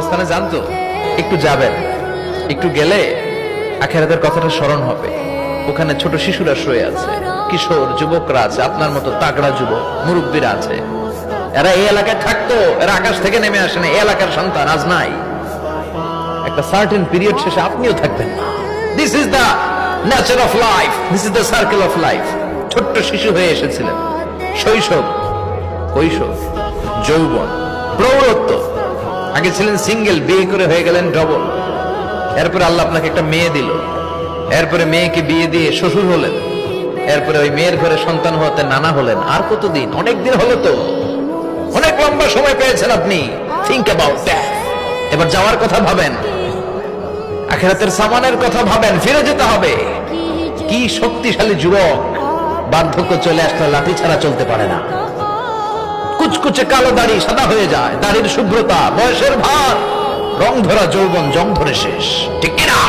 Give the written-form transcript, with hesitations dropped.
কবরস্থানে যান তো, একটু যাবেন, একটু গেলে আখিরাতের কথাটা স্মরণ হবে। ওখানে ছোট শিশুরা শুয়ে আছে, কিশোর যুবকরা আছে, আপনার মতো তাগড়া যুবক মুরব্বীরা আছে। এরা এই এলাকায় থাকতো, এরা আকাশ থেকে নেমে আসেন, এই এলাকার সন্তান, আজ নাই। একটা সার্টেন পিরিয়ড শেষে আপনিও থাকবেন না। This is the nature of life, this is the circle of life. ছোট্ট শিশু হয়ে এসেছিলেন, শৈশব, কৈশোর, যৌবন, প্রৌঢ়ত্ব। আগে ছিলেন সিঙ্গেল, বিয়ে করে হয়ে গেলেন ডবল। এরপরে আল্লাহ আপনাকে একটা মেয়ে দিল, এরপরে মেয়েকে বিয়ে দিয়ে শ্বশুর হলেন, এরপরে ওই মেয়ের ঘরে সন্তান হতে নানা হলেন। আর কতদিন? অনেক দিন হলো তো, অনেক লম্বা সময় পেয়েছেন আপনি। Think about that. এবার যাওয়ার কথা ভাবেন, আখিরাতের সামানের কথা ভাবেন, ফিরে যেতে হবে। কি শক্তিশালী যুবক, বার্ধক্য চলে আসলে লাঠি ছাড়া চলতে পারে না। কুচকুচে কালো দাড়ি সাদা হয়ে যায়, দাড়ির শুভ্রতা, বয়সের ভার, রং ধরা যৌবন জং ধরে শেষ, ঠিক কিনা?